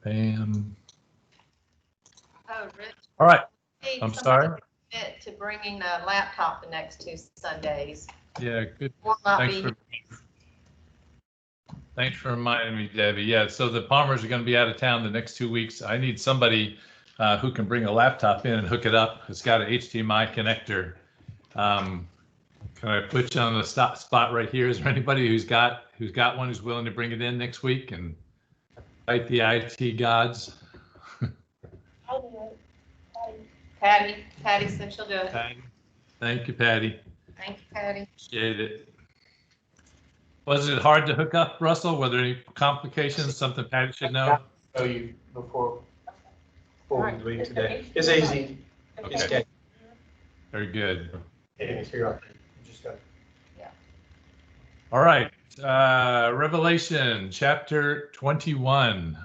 Bam. Oh, Rich. All right. Hey, I'm somebody sorry. commit to bringing a laptop the next 2 Sundays. Yeah, good. Will not Thanks be. for reminding me, Debbie. Yeah, so the Palmers are going to be out of town the next 2 weeks. I need somebody who can bring a laptop in and hook it up. It's got an HDMI connector. Can I put you on the spot right here? Is there anybody who's got one who's willing to bring it in next week and fight the IT gods? I'll do it. Patty said she'll do it. Patty. Thank you, Patty. Thank you, Patty. Appreciate it. Was it hard to hook up, Russell? Were there any complications? Something Patty should know? Show you before we Right. leave today. It's easy. It's Okay. okay. Very good. Figure out. You just got. All right. Revelation chapter 21.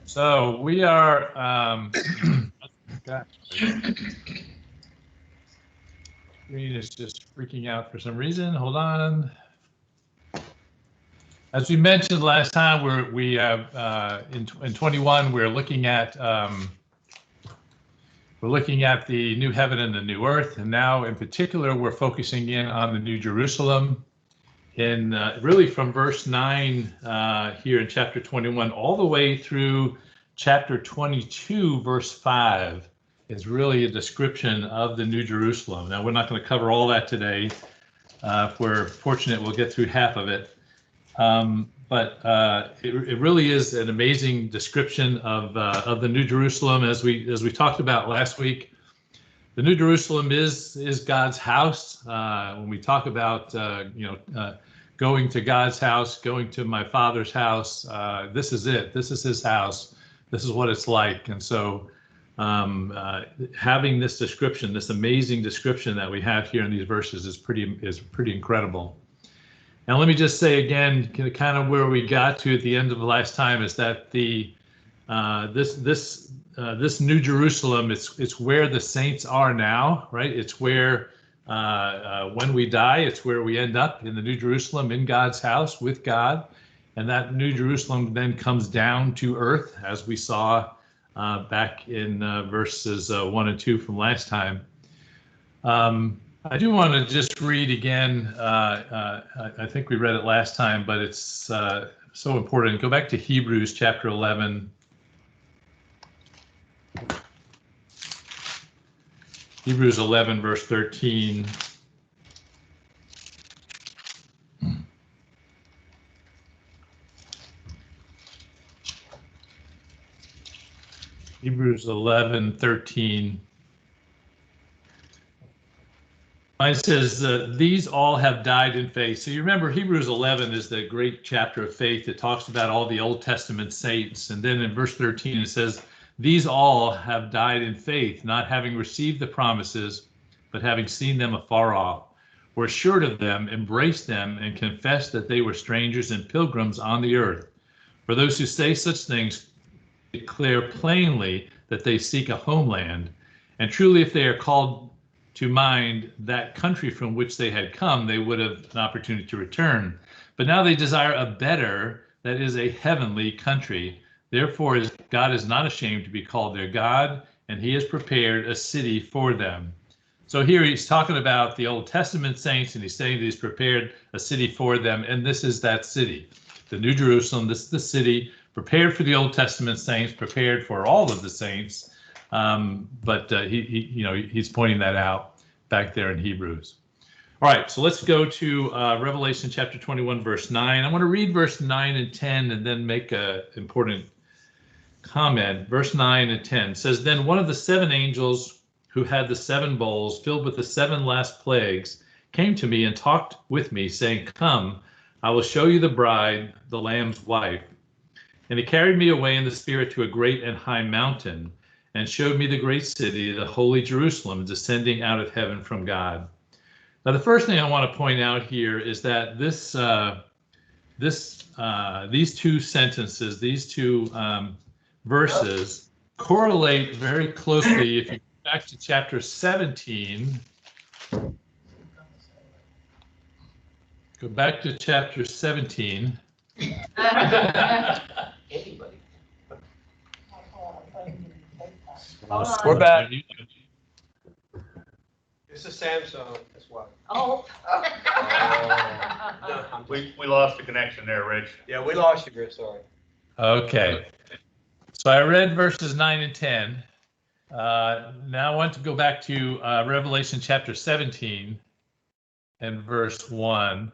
So we are, screen is just freaking out for some reason. Hold on. As we mentioned last time, we have in 21 we're looking at the new heaven and the new earth, and now in particular we're focusing in on the New Jerusalem. In really from verse 9 here in chapter 21 all the way through chapter 22 verse 5 is really a description of the New Jerusalem. Now we're not going to cover all that today. If we're fortunate, we'll get through half of it. But it really is an amazing description of the New Jerusalem, as we talked about last week. The New Jerusalem is God's house. When we talk about going to God's house, going to my Father's house, this is it. This is His house. This is what it's like. And so, having this description, this amazing description that we have here in these verses, is pretty incredible. Now, let me just say again, kind of where we got to at the end of the last time is that this New Jerusalem, it's where the saints are now, right? It's where when we die, it's where we end up, in the New Jerusalem, in God's house with God, and that New Jerusalem then comes down to earth, as we saw back in verses 1 and 2 from last time. I do want to just read again, I think we read it last time, but it's so important. Go back to Hebrews chapter 11. Hebrews 11, verse 13. Hebrews 11, 13. It says, these all have died in faith. So you remember Hebrews 11 is the great chapter of faith that talks about all the Old Testament saints. And then in verse 13 it says, these all have died in faith, not having received the promises, but having seen them afar off, were assured of them, embraced them, and confessed that they were strangers and pilgrims on the earth. For those who say such things declare plainly that they seek a homeland. And truly, if they are called to mind that country from which they had come, they would have an opportunity to return. But now they desire a better, that is a heavenly country. Therefore, God is not ashamed to be called their God, and He has prepared a city for them. So here he's talking about the Old Testament saints, and he's saying that He's prepared a city for them, and this is that city, the New Jerusalem. This is the city prepared for the Old Testament saints, prepared for all of the saints. But he's pointing that out back there in Hebrews. All right, so let's go to Revelation chapter 21, verse 9. I want to read verse 9 and 10 and then make an important comment. Verse 9 and 10 says, then one of the seven angels who had the seven bowls filled with the seven last plagues came to me and talked with me, saying, come, I will show you the bride, the Lamb's wife. And he carried me away in the spirit to a great and high mountain, and showed me the great city, the holy Jerusalem, descending out of heaven from God. Now, the first thing I want to point out here is that these two sentences, these two verses, correlate very closely. If you go back to chapter 17, Go back to chapter 17. Anybody. Hold on. We're back. This is Samsung, that's why. Oh. No, I'm- We lost the connection there, Rich. Yeah, we lost you, Chris, sorry. Okay. So I read verses 9 and 10. Now I want to go back to Revelation chapter 17 and verse 1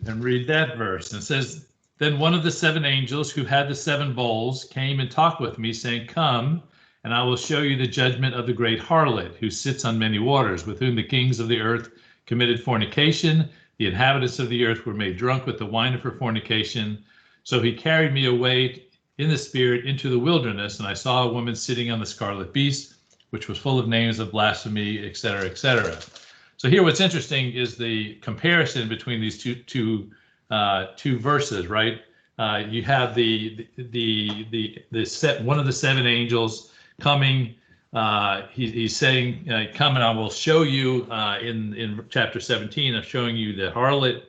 and read that verse. And it says, "Then one of the seven angels who had the seven bowls came and talked with me, saying, 'Come, and I will show you the judgment of the great harlot, who sits on many waters, with whom the kings of the earth committed fornication. The inhabitants of the earth were made drunk with the wine of her fornication. So he carried me away in the spirit into the wilderness, and I saw a woman sitting on the scarlet beast, which was full of names of blasphemy, etc., etc.'" So here, what's interesting is the comparison between these two verses, right? You have the set one of the seven angels coming. He's saying, "Come and I will show you." In chapter 17, I'm showing you the harlot.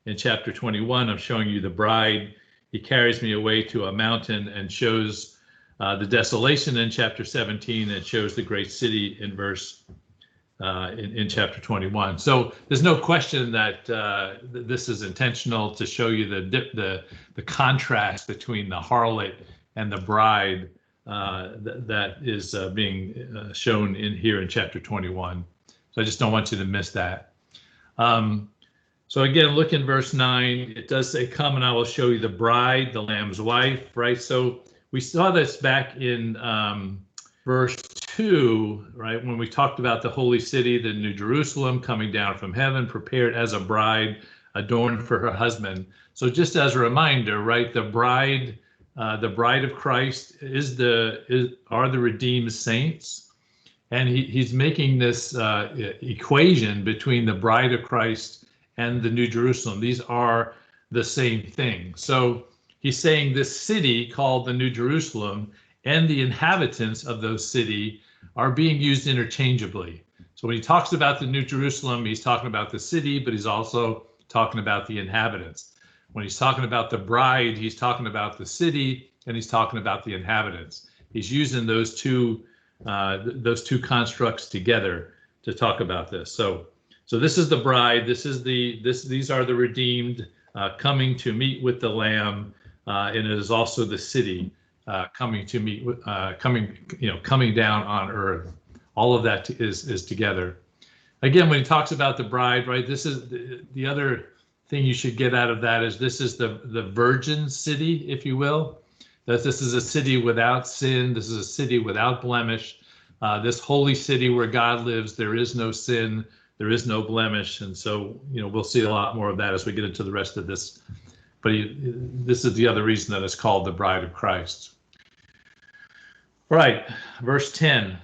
In chapter 21, I'm showing you the bride. He carries me away to a mountain and shows the desolation in chapter 17, and shows the great city in verse in chapter 21. So there's no question that this is intentional to show you the contrast between the harlot and the bride that is being shown in here in chapter 21. So I just don't want you to miss that. So again, look in verse 9. It does say, "Come and I will show you the bride, the Lamb's wife," right? So we saw this back in verse 2, right, when we talked about the holy city, the New Jerusalem coming down from heaven, prepared as a bride, adorned for her husband. So just as a reminder, right, the bride of Christ are the redeemed saints, and he's making this equation between the bride of Christ and the New Jerusalem. These are the same thing. So he's saying this city called the New Jerusalem and the inhabitants of those city are being used interchangeably. So when he talks about the New Jerusalem, he's talking about the city, but he's also talking about the inhabitants. When he's talking about the bride, he's talking about the city, and he's talking about the inhabitants. He's using those two constructs together to talk about this. So this is the bride. These are the redeemed coming to meet with the Lamb, and it is also the city coming to meet, coming down on earth. All of that is together. Again, when he talks about the bride, right? This is the other thing you should get out of that is this is the virgin city, if you will. That this is a city without sin. This is a city without blemish. This holy city where God lives, there is no sin, there is no blemish, and so we'll see a lot more of that as we get into the rest of this. But this is the other reason that it's called the bride of Christ. Right, verse 10.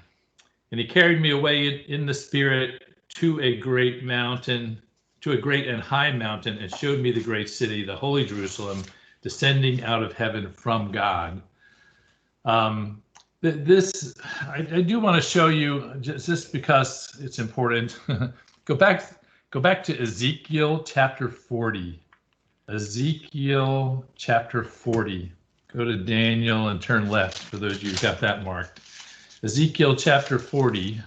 "And he carried me away in the spirit to a great mountain, to a great and high mountain, and showed me the great city, the holy Jerusalem, descending out of heaven from God." I do want to show you, just because it's important. Go back to Ezekiel chapter 40. Ezekiel chapter 40. Go to Daniel and turn left for those of you who got that marked. Ezekiel chapter 40.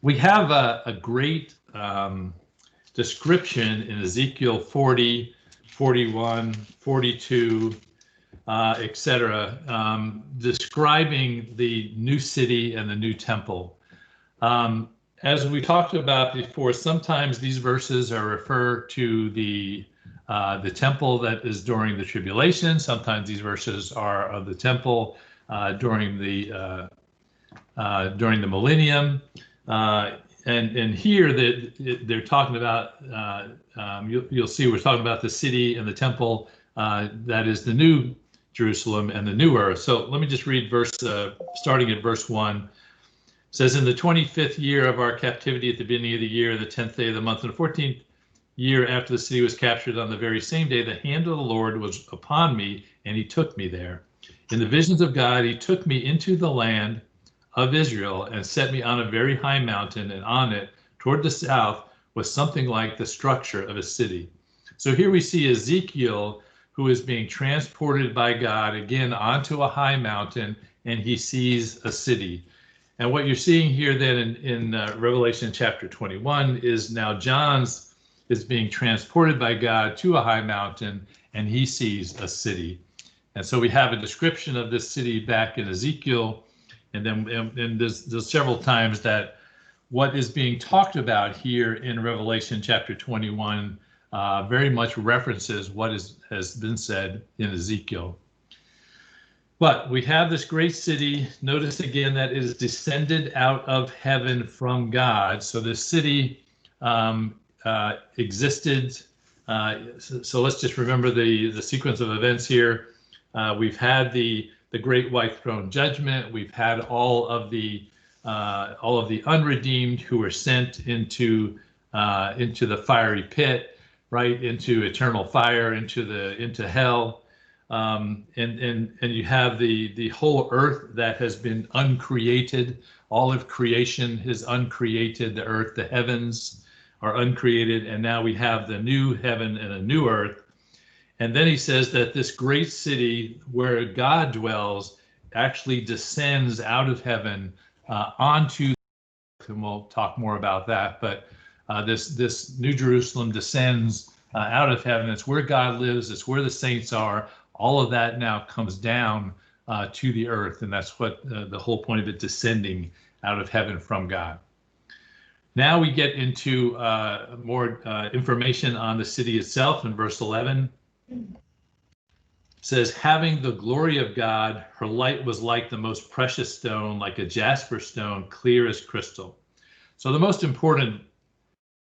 We have a great description in Ezekiel 40, 41, 42, etc., describing the new city and the new temple. As we talked about before, sometimes these verses are referred to the temple that is during the tribulation. Sometimes these verses are of the temple during the millennium. And here they're talking about, you'll see we're talking about the city and the temple that is the new Jerusalem and the new earth. So let me just read starting at verse 1. It says, "In the 25th year of our captivity, at the beginning of the year, the 10th day of the month, and the 14th year after the city was captured, on the very same day, the hand of the Lord was upon me, and he took me there. In the visions of God, he took me into the land of Israel and set me on a very high mountain, and on it, toward the south, was something like the structure of a city. So here we see Ezekiel, who is being transported by God again onto a high mountain, and he sees a city. And what you're seeing here then in Revelation chapter 21 is now John's is being transported by God to a high mountain, and he sees a city. And so we have a description of this city back in Ezekiel, and then and there's several times that what is being talked about here in Revelation chapter 21 very much references what has been said in Ezekiel. But we have this great city. Notice again that it is descended out of heaven from God. So this city existed. So let's just remember the sequence of events here. We've had the great white throne judgment. We've had all of the unredeemed who were sent into the fiery pit, right, into eternal fire, into hell. And you have the whole earth that has been uncreated. All of creation is uncreated. The earth, the heavens are uncreated, and now we have the new heaven and a new earth. And then he says that this great city where God dwells actually descends out of heaven onto the earth, and we'll talk more about that. But this New Jerusalem descends out of heaven. It's where God lives. It's where the saints are. All of that now comes down to the earth, and that's what the whole point of it, descending out of heaven from God. Now we get into more information on the city itself in verse 11. It says, having the glory of God, her light was like the most precious stone, like a jasper stone, clear as crystal. So the most important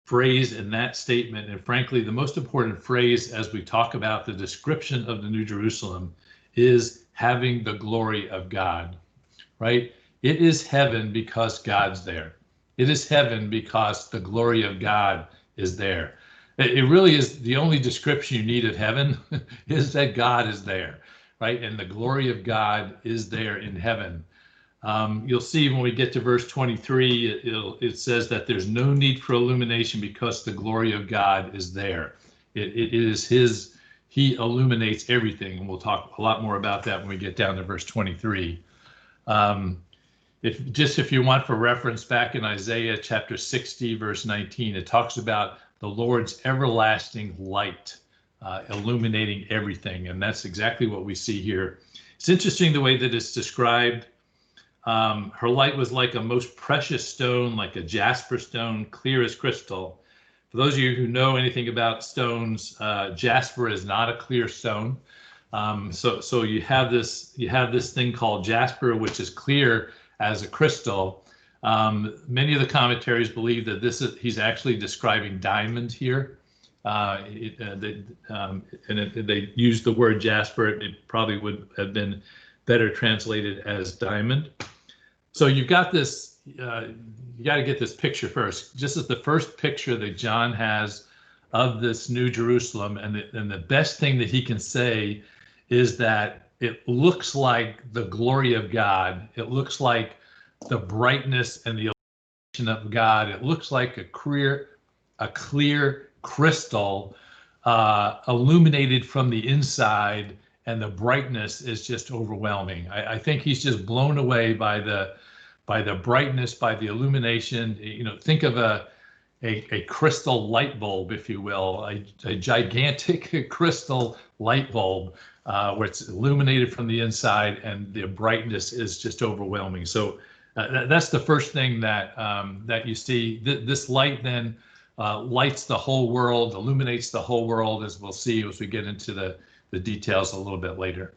phrase in that statement, and frankly, the most important phrase as we talk about the description of the New Jerusalem, is having the glory of God, right? It is heaven because God's there. It is heaven because the glory of God is there. It really is the only description you need of heaven is that God is there, right? And the glory of God is there in heaven. You'll see when we get to verse 23, it says that there's no need for illumination because the glory of God is there. It is his, he illuminates everything. And we'll talk a lot more about that when we get down to verse 23. If you want for reference, back in Isaiah chapter 60, verse 19, it talks about the Lord's everlasting light illuminating everything. And that's exactly what we see here. It's interesting the way that it's described. Her light was like a most precious stone, like a jasper stone, clear as crystal. For those of you who know anything about stones, jasper is not a clear stone. So you have this thing called jasper, which is clear as a crystal. Many of the commentaries believe that he's actually describing diamond here. They use the word jasper. It probably would have been better translated as diamond. So you've got this, you got to get this picture first. This is the first picture that John has of this New Jerusalem. And the best thing that he can say is that it looks like the glory of God. It looks like the brightness and the illumination of God. It looks like a clear crystal illuminated from the inside, and the brightness is just overwhelming. I think he's just blown away by the brightness, by the illumination. You know, think of a crystal light bulb, if you will, a gigantic crystal light bulb where it's illuminated from the inside, and the brightness is just overwhelming. So that's the first thing that you see. This light then lights the whole world, illuminates the whole world, as we'll see as we get into the details a little bit later.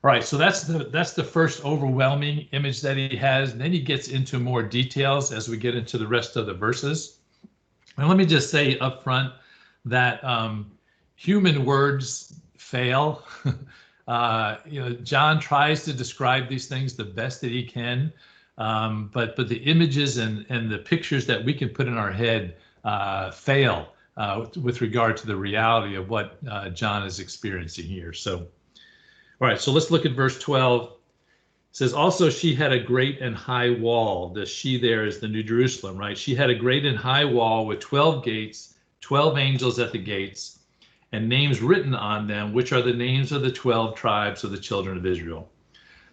All right, so that's the first overwhelming image that he has. And then he gets into more details as we get into the rest of the verses. And let me just say up front that human words fail. John tries to describe these things the best that he can, but the images and the pictures that we can put in our head fail with regard to the reality of what John is experiencing here. So All right, so let's look at verse 12. It says, also she had a great and high wall. The she there is the New Jerusalem, right? She had a great and high wall with 12 gates, 12 angels at the gates, and names written on them, which are the names of the 12 tribes of the children of Israel.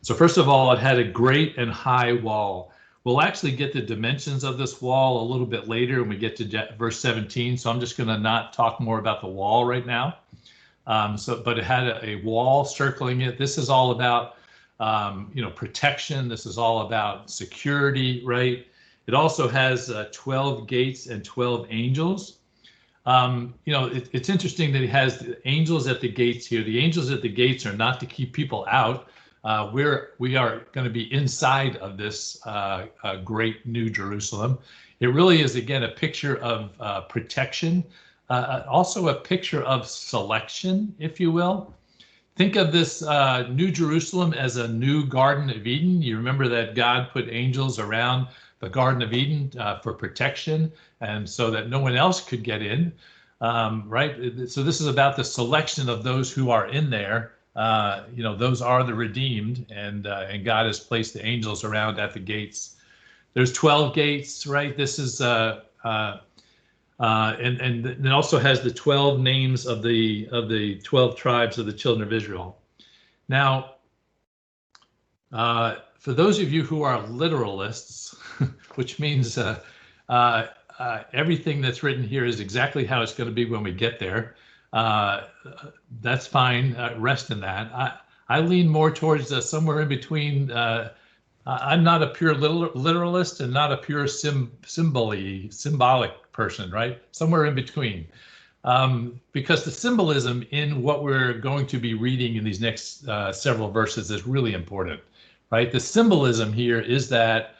So first of all, it had a great and high wall. We'll actually get the dimensions of this wall a little bit later when we get to verse 17. So I'm just going to not talk more about the wall right now. But it had a wall circling it. This is all about, protection. This is all about security, right? It also has 12 gates and 12 angels. It's interesting that it has the angels at the gates here. The angels at the gates are not to keep people out. We are going to be inside of this great New Jerusalem. It really is, again, a picture of protection, also a picture of selection, if you will. Think of this New Jerusalem as a new Garden of Eden. You remember that God put angels around the Garden of Eden for protection, and so that no one else could get in, right? So this is about the selection of those who are in there. Those are the redeemed, and God has placed the angels around at the gates. There's 12 gates, right? This is and it also has the 12 names of the 12 tribes of the children of Israel. Now, for those of you who are literalists, which means everything that's written here is exactly how it's going to be when we get there. That's fine. Rest in that. I lean more towards somewhere in between. I'm not a pure literalist and not a pure symbolic person, right? Somewhere in between. Because the symbolism in what we're going to be reading in these next several verses is really important, right? The symbolism here is that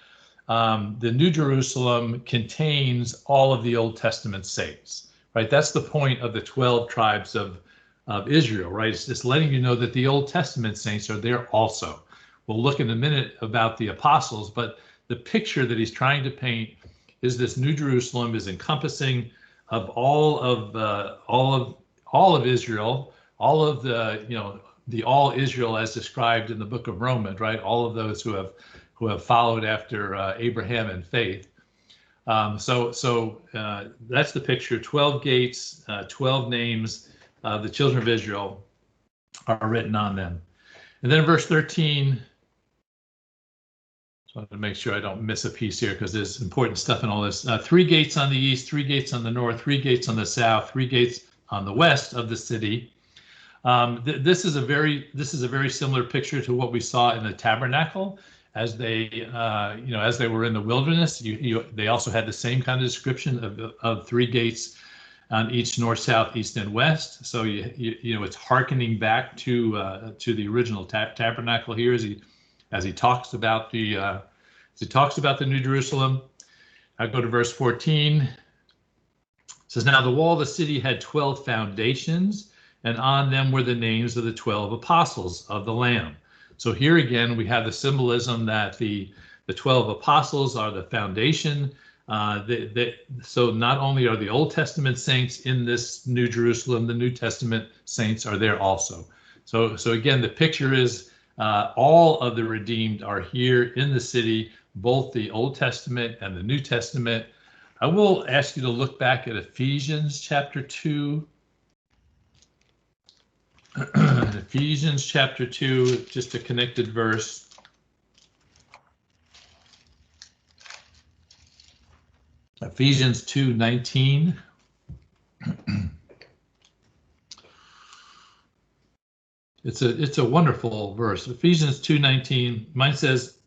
the New Jerusalem contains all of the Old Testament saints. Right, that's the point of the 12 tribes of Israel, right? It's just letting you know that the Old Testament saints are there also. We'll look in a minute about the apostles, but the picture that he's trying to paint is this New Jerusalem is encompassing of all of Israel, all of the all Israel as described in the book of Romans, right? All of those who have followed after Abraham in faith. So that's the picture. 12 gates, 12 names. The children of Israel are written on them. And then in verse 13, so I want to make sure I don't miss a piece here because there's important stuff in all this. 3 gates on the east, 3 gates on the north, 3 gates on the south, 3 gates on the west of the city. This is a very similar picture to what we saw in the tabernacle. As they were in the wilderness, they also had the same kind of description of 3 gates on each north, south, east, and west. So it's hearkening back to the original tabernacle here as he talks about the New Jerusalem. I go to verse 14. It says, now the wall of the city had 12 foundations, and on them were the names of the 12 apostles of the Lamb. So here again, we have the symbolism that the 12 apostles are the foundation. So not only are the Old Testament saints in this New Jerusalem, the New Testament saints are there also. So again, the picture is all of the redeemed are here in the city, both the Old Testament and the New Testament. I will ask you to look back at Ephesians chapter 2. Ephesians chapter 2, just a connected verse. Ephesians 2:19. It's a wonderful verse. Ephesians 2:19. Mine says,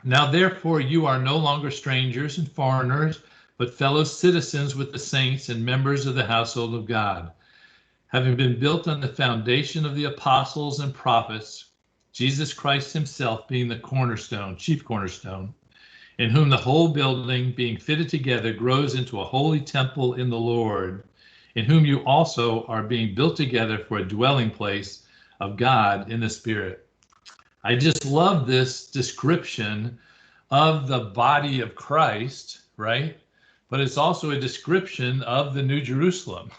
now therefore you are no longer strangers and foreigners, but fellow citizens with the saints and members of the household of God, having been built on the foundation of the apostles and prophets, Jesus Christ himself being the cornerstone, chief cornerstone, in whom the whole building being fitted together grows into a holy temple in the Lord, in whom you also are being built together for a dwelling place of God in the Spirit. I just love this description of the body of Christ, right? But it's also a description of the New Jerusalem.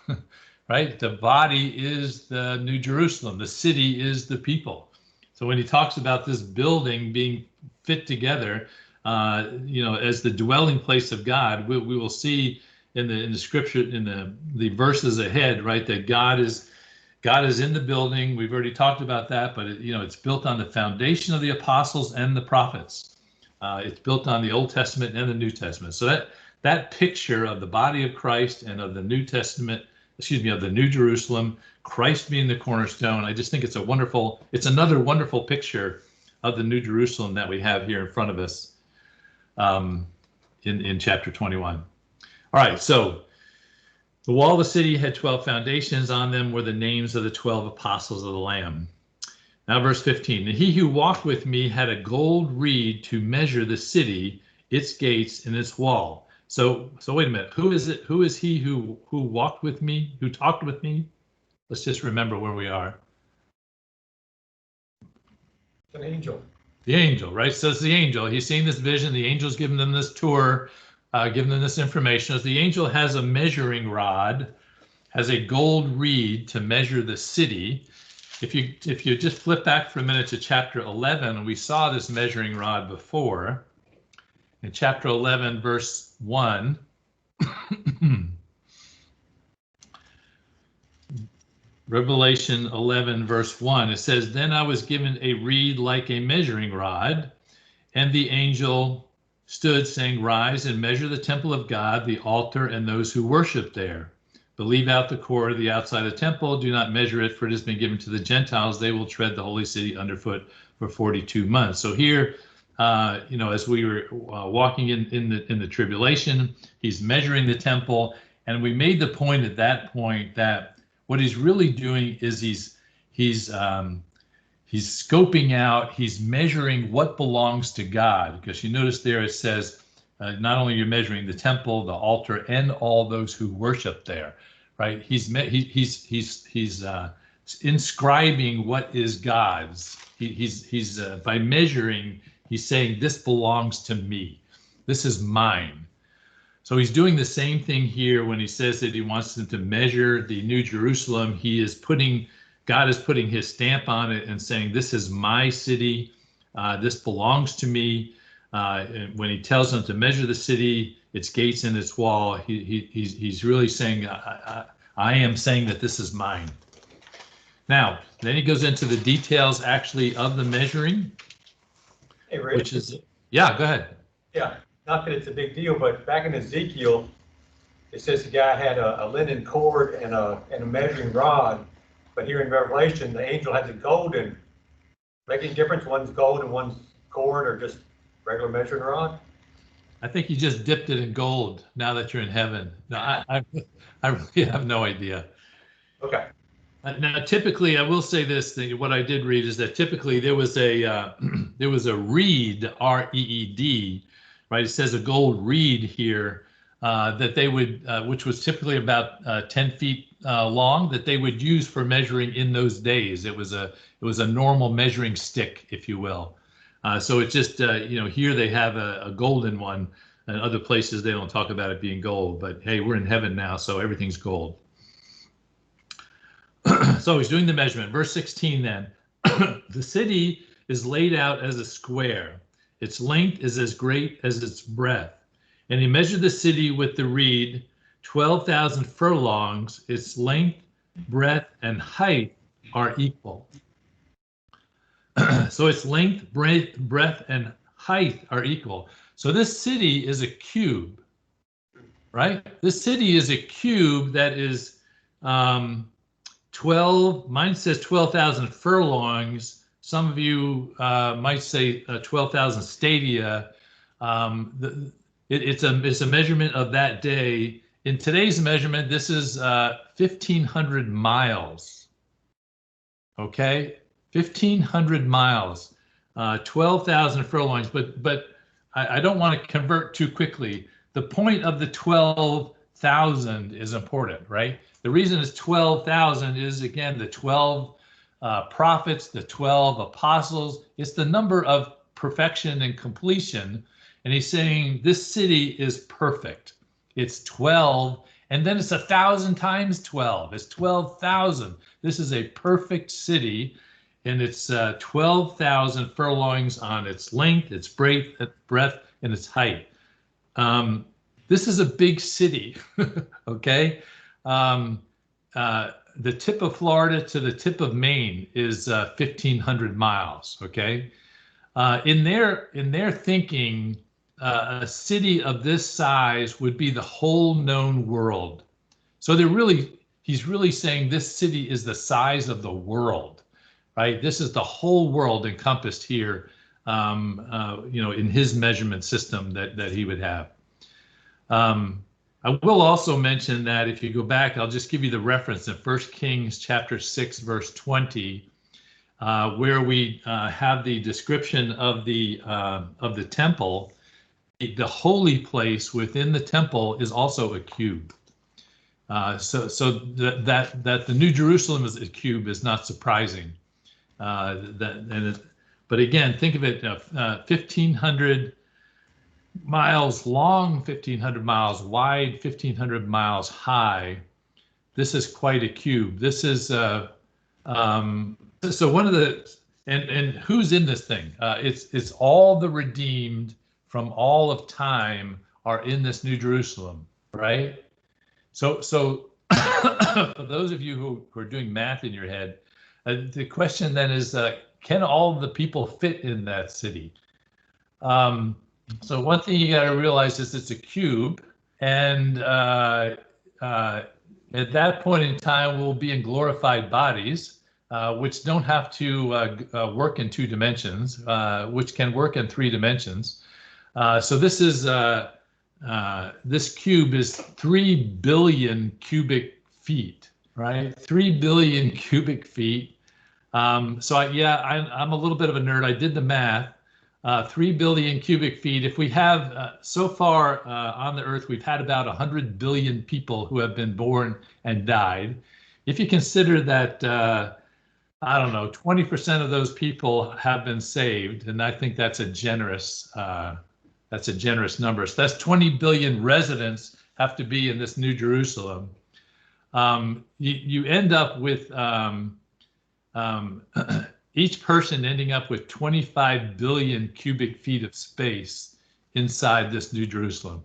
right? The body is the New Jerusalem. The city is the people. So when he talks about this building being fit together, as the dwelling place of God, we will see in the scripture, in the verses ahead, right, that God is in the building. We've already talked about that, but it's built on the foundation of the apostles and the prophets. It's built on the Old Testament and the New Testament. So that picture of the body of Christ and of the New Testament, of the New Jerusalem, Christ being the cornerstone, I just think it's another wonderful picture of the New Jerusalem that we have here in front of us in chapter 21. All right, so the wall of the city had 12 foundations. On them were the names of the 12 apostles of the Lamb. Now, verse 15, and he who walked with me had a gold reed to measure the city, its gates, and its wall. So wait a minute. Who is it? Who is he who walked with me, who talked with me? Let's just remember where we are. An angel. The angel, right? So it's the angel. He's seeing this vision. The angel's giving them this tour, giving them this information. As the angel has a measuring rod, has a gold reed to measure the city. If you just flip back for a minute to chapter 11, we saw this measuring rod before. In chapter 11, verse 1, Revelation 11, verse 1, it says, then I was given a reed like a measuring rod, and the angel stood saying, rise and measure the temple of God, the altar, and those who worship there. But leave out the core of the outside of the temple. Do not measure it, for it has been given to the Gentiles. They will tread the holy city underfoot for 42 months. So here, as we were walking in the tribulation, he's measuring the temple, and we made the point at that point that what he's really doing is he's scoping out, he's measuring what belongs to God, because you notice there it says not only you're measuring the temple, the altar, and all those who worship there, right? He's inscribing what is God's. He's by measuring, he's saying this belongs to me. This is mine. So he's doing the same thing here when he says that he wants them to measure the New Jerusalem. God is putting his stamp on it and saying, this is my city. This belongs to me. And when he tells them to measure the city, its gates and its wall, he's really saying, I am saying that this is mine. Now, then he goes into the details actually of the measuring. Hey, Rich. Which is, yeah, go ahead. Yeah, not that it's a big deal, but back in Ezekiel, it says the guy had a linen cord and a measuring rod. But here in Revelation, the angel has a golden. Make any difference? One's gold and one's cord, or just regular measuring rod? I think you just dipped it in gold now that you're in heaven. No, I really have no idea. Okay. Now, typically, I will say this: what I did read is that typically there was a reed, R-E-E-D, right? It says a gold reed here that they would, which was typically about 10 feet long, that they would use for measuring in those days. It was a normal measuring stick, if you will. So it's just here they have a golden one, and other places they don't talk about it being gold. But hey, we're in heaven now, so everything's gold. So he's doing the measurement. Verse 16 then, the city is laid out as a square. Its length is as great as its breadth. And he measured the city with the reed, 12,000 furlongs. Its length, breadth, and height are equal. So its length, breadth, and height are equal. So this city is a cube, right? This city is a cube that is 12, mine says 12,000 furlongs. Some of you might say 12,000 stadia. It's a measurement of that day. In today's measurement, this is 1,500 miles. Okay, 1,500 miles, 12,000 furlongs. But I don't want to convert too quickly. The point of the 12,000 is important, right? The reason it's 12,000 is, again, the 12 prophets, the 12 apostles. It's the number of perfection and completion. And he's saying this city is perfect. It's 12, And then it's 1,000 times 12. It's 12,000. This is a perfect city, and it's 12,000 furlongs on its length, its breadth, and its height. This is a big city, okay? The tip of Florida to the tip of Maine is 1,500 miles, okay? In their thinking, a city of this size would be the whole known world. So he's really saying this city is the size of the world, right? This is the whole world encompassed here, in his measurement system that he would have. I will also mention that if you go back, I'll just give you the reference in 1 Kings chapter 6, verse 20, where we have the description of the temple. The holy place within the temple is also a cube. So that the New Jerusalem is a cube is not surprising. But again, think of it: 1,500 miles long, 1,500 miles wide, 1,500 miles high. This is quite a cube. This is so one of the and who's in this thing? It's all the redeemed from all of time are in this New Jerusalem, right? So for those of you who are doing math in your head, the question then is, can all the people fit in that city? So one thing you got to realize is it's a cube, and at that point in time, we'll be in glorified bodies, which don't have to work in 2 dimensions, which can work in 3 dimensions. So this is this cube is 3 billion cubic feet, right? 3 billion cubic feet. I'm a little bit of a nerd. I did the math. 3 billion cubic feet. If we have so far on the earth, we've had about 100 billion people who have been born and died. If you consider that, 20% of those people have been saved, and I think that's a generous number. So that's 20 billion residents have to be in this New Jerusalem. You end up with each person ending up with 25 billion cubic feet of space inside this New Jerusalem.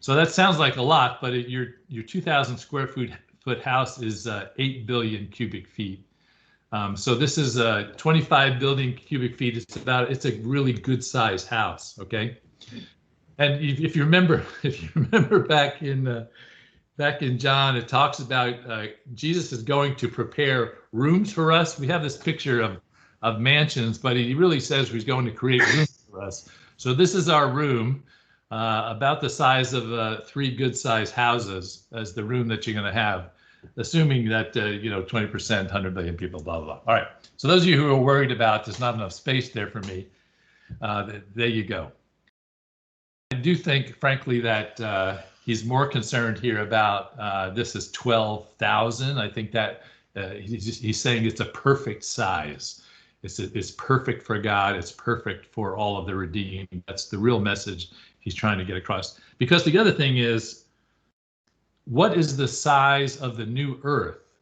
So that sounds like a lot, but your 2,000 square foot house is 8 billion cubic feet. So this is 25 billion cubic feet. It's a really good sized house, okay? And if you remember back in John, it talks about Jesus is going to prepare rooms for us. We have this picture of mansions, but he really says he's going to create rooms for us. So this is our room, about the size of 3 good-sized houses as the room that you're going to have, assuming that 20%, 100 million people, blah, blah, blah. All right. So those of you who are worried about there's not enough space there for me, there you go. I do think, frankly, that he's more concerned here about this is 12,000. I think that he's saying it's a perfect size. It's perfect for God. It's perfect for all of the redeemed. That's the real message he's trying to get across. Because the other thing is, what is the size of the new earth?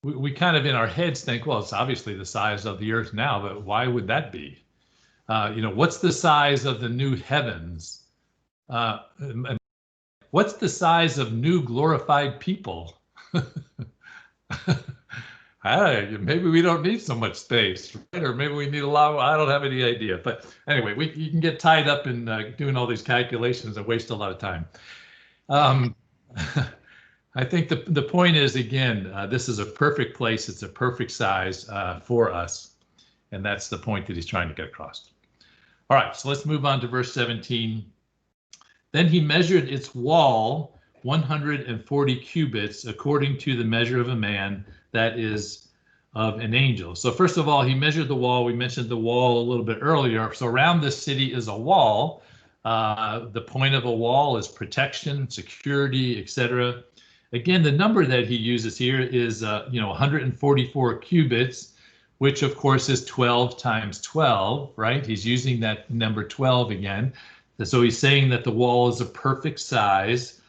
We kind of in our heads think, well, it's obviously the size of the earth now, but why would that be? What's the size of the new heavens? What's the size of new glorified people? Maybe we don't need so much space, right? Or maybe we need a lot. I don't have any idea. But anyway, you can get tied up in doing all these calculations and waste a lot of time. I think the point is, again, this is a perfect place. It's a perfect size for us. And that's the point that he's trying to get across. All right, so let's move on to verse 17. Then he measured its wall 140 cubits according to the measure of a man, that is of an angel. So first of all, he measured the wall. We mentioned the wall a little bit earlier. So around this city is a wall. The point of a wall is protection, security, etc. Again, the number that he uses here is 144 cubits, which of course is 12 times 12, right? He's using that number 12 again. So he's saying that the wall is a perfect size.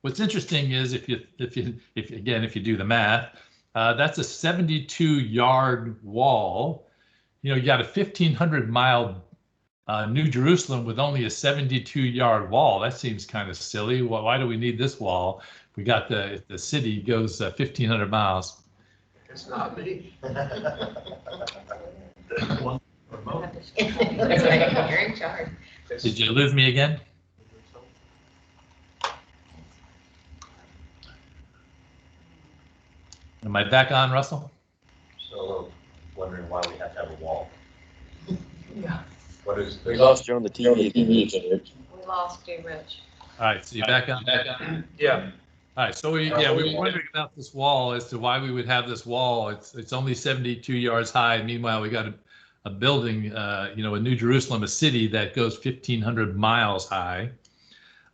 What's interesting is if you do the math, that's a 72-yard wall. You got a 1,500-mile New Jerusalem with only a 72-yard wall. That seems kind of silly. Why do we need this wall? We got the city goes 1,500 miles. It's not me. You're in charge. Did you lose me again? Am I back on, Russell? So wondering why we have to have a wall. Yeah. What is We this? lost you on the TV. We lost you, Rich. All right, so you're back on. Yeah. All right, so we were wondering about this wall as to why we would have this wall. It's only 72 yards high. Meanwhile, we got a building, a New Jerusalem, a city that goes 1,500 miles high.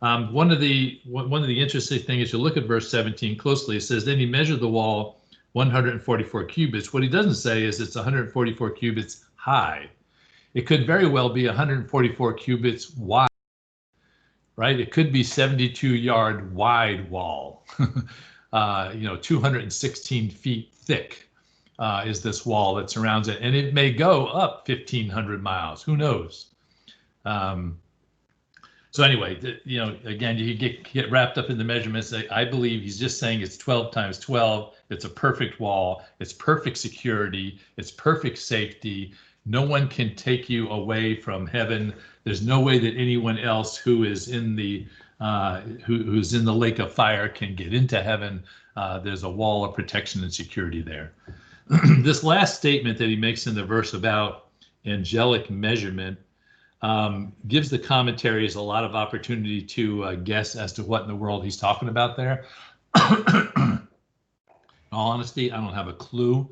One of the interesting things is you look at verse 17 closely. It says, then he measured the wall 144 cubits. What he doesn't say is it's 144 cubits high. It could very well be 144 cubits wide, right? It could be 72-yard wide wall, 216 feet thick is this wall that surrounds it. And it may go up 1,500 miles, who knows? So anyway, again, you get wrapped up in the measurements. I believe he's just saying it's 12 times 12. It's a perfect wall. It's perfect security. It's perfect safety. No one can take you away from heaven. There's no way that anyone else who is in the who's in the lake of fire can get into heaven. There's a wall of protection and security there. This last statement that he makes in the verse about angelic measurement gives the commentaries a lot of opportunity to guess as to what in the world he's talking about there. In all honesty, I don't have a clue.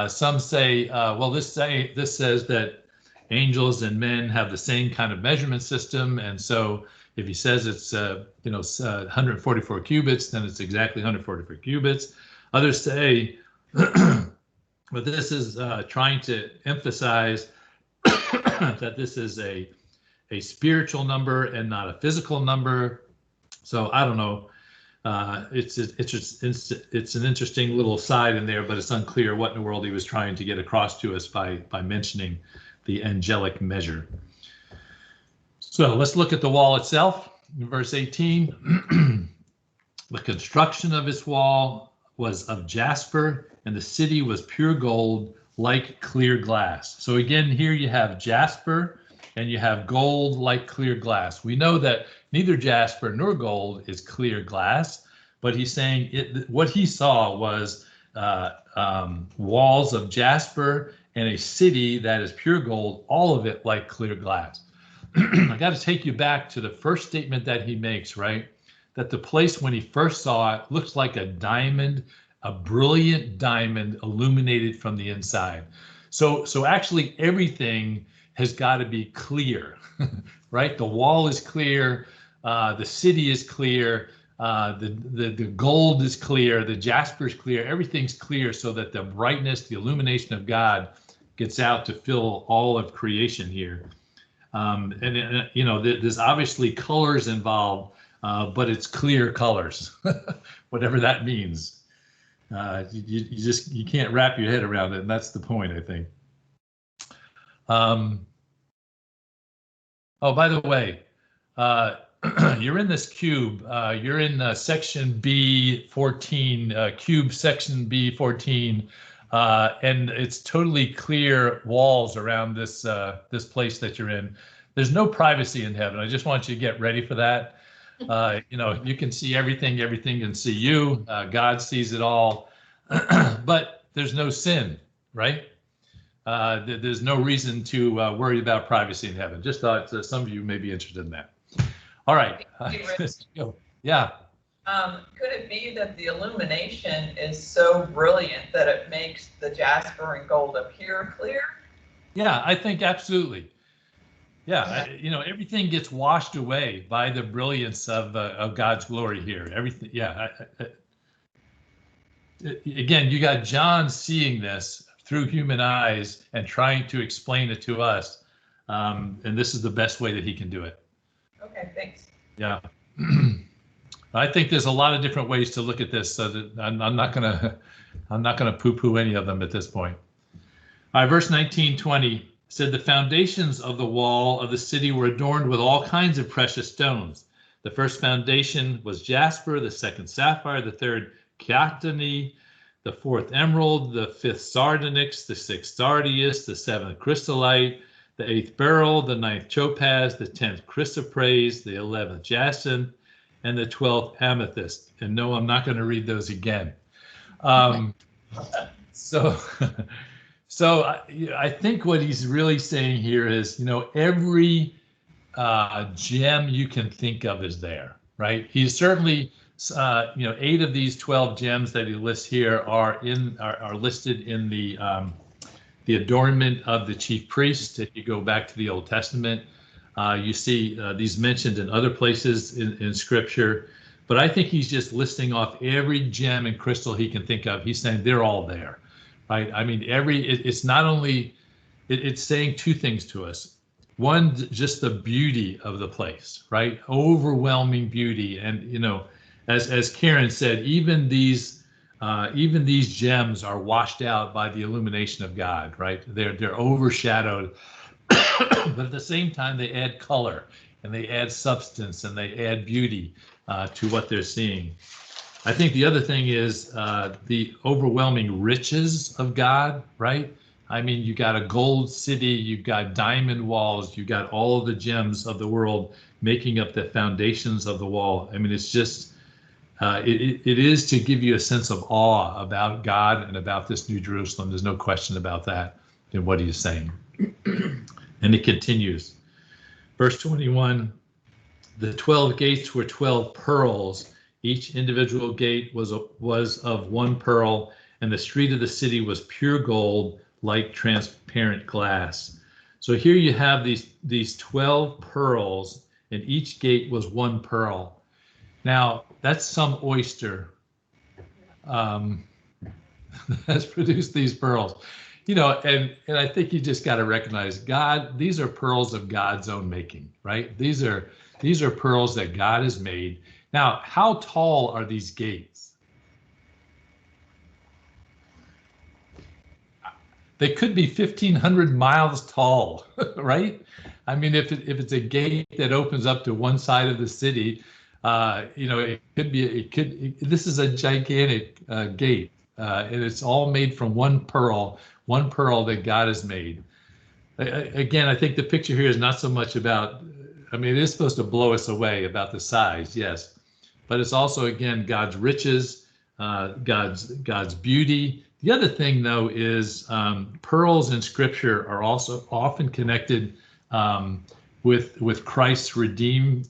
Some say, well, this says that angels and men have the same kind of measurement system, and so if he says it's 144 cubits, then it's exactly 144 cubits. Others say, but this is trying to emphasize that this is a spiritual number and not a physical number. So I don't know. It's an interesting little side in there, but it's unclear what in the world he was trying to get across to us by mentioning the angelic measure. So let's look at the wall itself. In verse 18, the construction of its wall was of jasper, and the city was pure gold, like clear glass. So again, here you have jasper and you have gold like clear glass. We know that neither jasper nor gold is clear glass, but he's saying what he saw was walls of jasper and a city that is pure gold, all of it like clear glass. I got to take you back to the first statement that he makes, right? That the place when he first saw it looks like a diamond, a brilliant diamond illuminated from the inside. So actually everything has got to be clear, right? The wall is clear, the city is clear, the gold is clear, the jasper is clear, everything's clear so that the brightness, the illumination of God gets out to fill all of creation here. There's obviously colors involved, but it's clear colors, whatever that means. You can't wrap your head around it, and that's the point, I think. Oh, by the way, you're in this cube. You're in section B14, cube section B14, and it's totally clear walls around this this place that you're in. There's no privacy in heaven. I just want you to get ready for that. You can see everything. Everything can see you. God sees it all, but there's no sin, right? There's no reason to worry about privacy in heaven. Just thought some of you may be interested in that. All right. Yeah. Could it be that the illumination is so brilliant that it makes the jasper and gold appear clear? Yeah, I think absolutely. Yeah, everything gets washed away by the brilliance of God's glory here. Everything, yeah. Again, you got John seeing this through human eyes and trying to explain it to us, and this is the best way that he can do it. Okay, thanks. Yeah. I think there's a lot of different ways to look at this, so that I'm not gonna poo-poo any of them at this point. All right, verse 19-20 said, the foundations of the wall of the city were adorned with all kinds of precious stones. The first foundation was jasper, the second sapphire, the third chiatony, the fourth emerald, the fifth sardonyx, the sixth sardius, the seventh chrysolite, the eighth beryl, the ninth topaz, the 10th chrysoprase, the 11th jacinth, and the 12th amethyst. And no, I'm not going to read those again. So I think what he's really saying here is, every gem you can think of is there, right? He's certainly, 8 of these 12 gems that he lists here are listed in the adornment of the chief priest. If you go back to the Old Testament, you see these mentioned in other places in Scripture. But I think he's just listing off every gem and crystal he can think of. He's saying they're all there, right? I mean, it's not only, it's saying two things to us. One, just the beauty of the place, right? Overwhelming beauty. And, as Karen said, even these gems are washed out by the illumination of God, right? They're overshadowed, but at the same time, they add color and they add substance and they add beauty to what they're seeing. I think the other thing is the overwhelming riches of God, right? I mean, you got a gold city, you've got diamond walls, you've got all of the gems of the world making up the foundations of the wall. I mean, it's just, it is to give you a sense of awe about God and about this New Jerusalem. There's no question about that in what he's saying. And it continues. Verse 21, the 12 gates were 12 pearls. Each individual gate was of one pearl, and the street of the city was pure gold, like transparent glass. So here you have these 12 pearls, and each gate was one pearl. Now, that's some oyster that's produced these pearls. And I think you just got to recognize God, these are pearls of God's own making, right? These are pearls that God has made. Now, how tall are these gates? They could be 1,500 miles tall, right? I mean, if it's a gate that opens up to one side of the city, it could be. This is a gigantic gate, and it's all made from one pearl that God has made. Again, I think the picture here is not so much about. I mean, it is supposed to blow us away about the size, yes, but it's also, again, God's riches, God's beauty. The other thing, though, is pearls in Scripture are also often connected with Christ's redemption.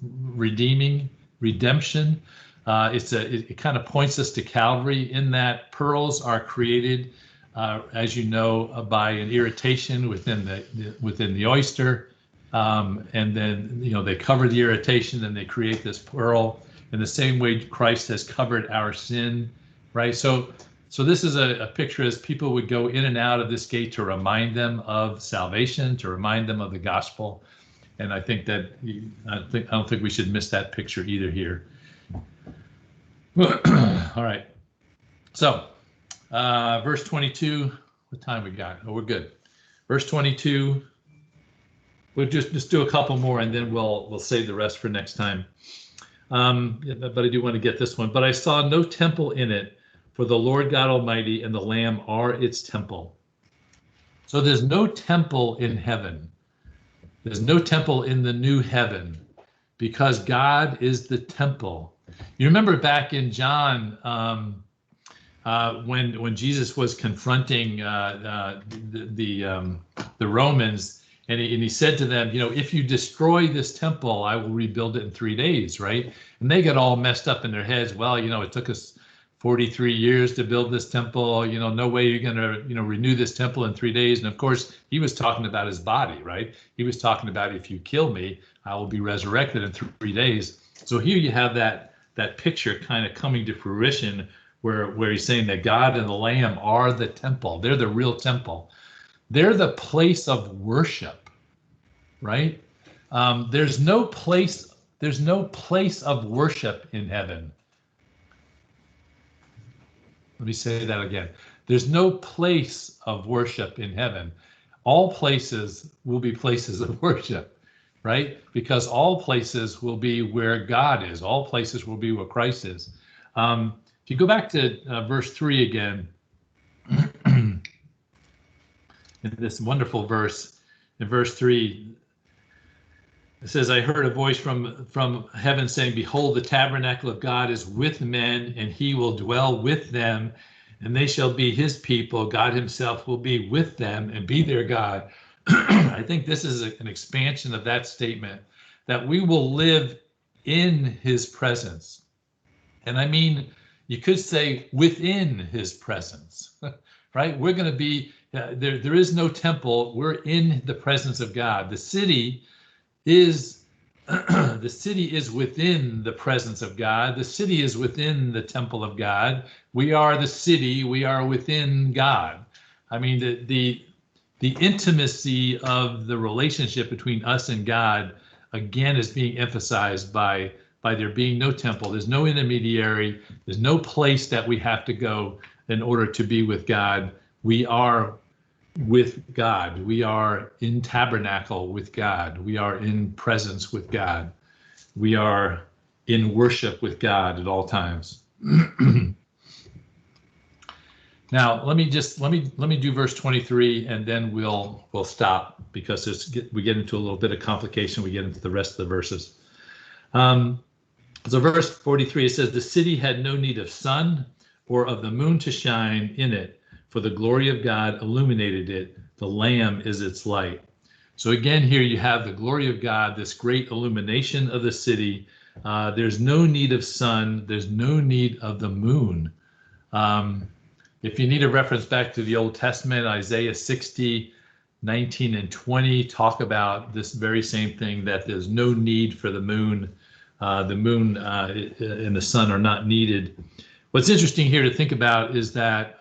It kind of points us to Calvary in that pearls are created, as you know, by an irritation within the oyster, and then they cover the irritation and they create this pearl. In the same way, Christ has covered our sin, right? So this is a picture as people would go in and out of this gate to remind them of salvation, to remind them of the gospel. And I think that I don't think we should miss that picture either here. All right. So verse 22, what time we got? Oh, we're good. Verse 22, we'll just do a couple more and then we'll save the rest for next time. But I do want to get this one. But I saw no temple in it, for the Lord God Almighty and the Lamb are its temple. So there's no temple in heaven. There's no temple in the new heaven because God is the temple. You remember back in John when Jesus was confronting the Romans, and he said to them, if you destroy this temple, I will rebuild it in 3 days, right? And they got all messed up in their heads. Well, it took us 43 years to build this temple. No way you're going to, renew this temple in 3 days. And of course, he was talking about his body, right? He was talking about, if you kill me, I will be resurrected in 3 days. So here you have that picture kind of coming to fruition where he's saying that God and the Lamb are the temple. They're the real temple. They're the place of worship, right? There's no place there's no place of worship in heaven. Let me say that again. There's no place of worship in heaven. All places will be places of worship, right? Because all places will be where God is. All places will be where Christ is. If you go back to verse 3 again, in this wonderful verse, in verse 3, it says, I heard a voice from heaven saying, behold, the tabernacle of God is with men, and he will dwell with them, and they shall be his people. God himself will be with them and be their God. I think this is an expansion of that statement, that we will live in his presence. And I mean, you could say within his presence, right? We're going to be, there is no temple. We're in the presence of God. The city is the city is within the presence of God. The city is within the temple of God. We are the city. We are within God. I mean, the intimacy of the relationship between us and God, again, is being emphasized by there being no temple. There's no intermediary. There's no place that we have to go in order to be with God. We are with God. We are in tabernacle with God. We are in presence with God. We are in worship with God at all times. Now, let me do verse 23, and then we'll stop, because we get into a little bit of complication. We get into the rest of the verses. So verse 43, it says, the city had no need of sun or of the moon to shine in it, for the glory of God illuminated it. The Lamb is its light. So again, here you have the glory of God, this great illumination of the city. There's no need of sun. There's no need of the moon. If you need a reference back to the Old Testament, Isaiah 60, 19 and 20 talk about this very same thing, that there's no need for the moon. The moon and the sun are not needed. What's interesting here to think about is that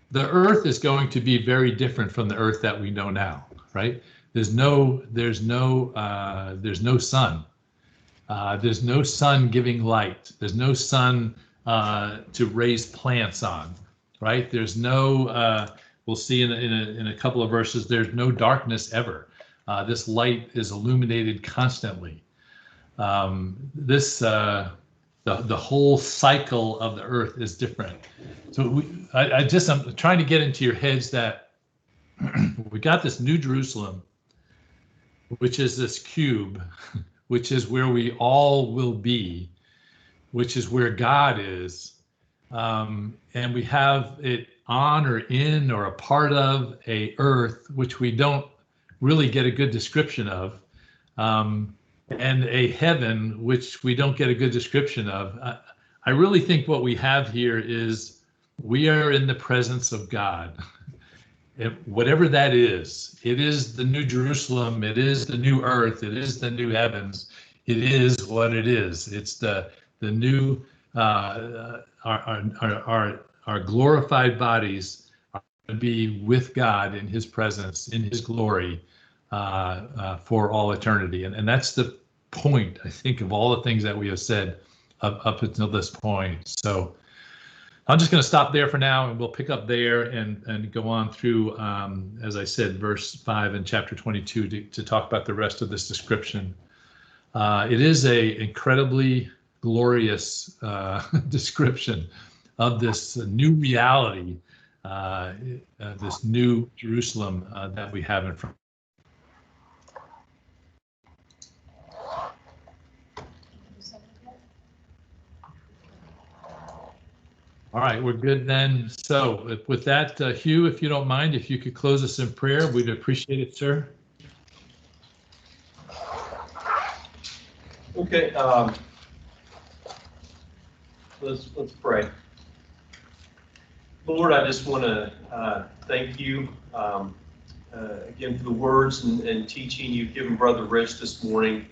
the earth is going to be very different from the earth that we know now, right? There's no sun. There's no sun giving light. There's no sun to raise plants on, right? There's no, we'll see in a couple of verses, there's no darkness ever. This light is illuminated constantly. The whole cycle of the earth is different. So I'm trying to get into your heads that we got this New Jerusalem, which is this cube, which is where we all will be, which is where God is. And we have it on or in or a part of a earth, which we don't really get a good description of. And a heaven, which we don't get a good description of. I really think what we have here is we are in the presence of God. Whatever that is, it is the New Jerusalem, it is the new earth, it is the new heavens, it is what it is. It's the new, our glorified bodies are going to be with God in his presence, in his glory, for all eternity. And that's the point, I think, of all the things that we have said up until this point. So I'm just going to stop there for now, and we'll pick up there and go on through, as I said, verse 5 in chapter 22 to talk about the rest of this description. It is a incredibly glorious description of this new reality, this new Jerusalem that we have in front. All right, we're good then. So with that, Hugh, if you don't mind, if you could close us in prayer, we'd appreciate it, sir. Okay, let's pray. Lord, I just want to thank you again for the words and teaching you've given Brother Rich this morning.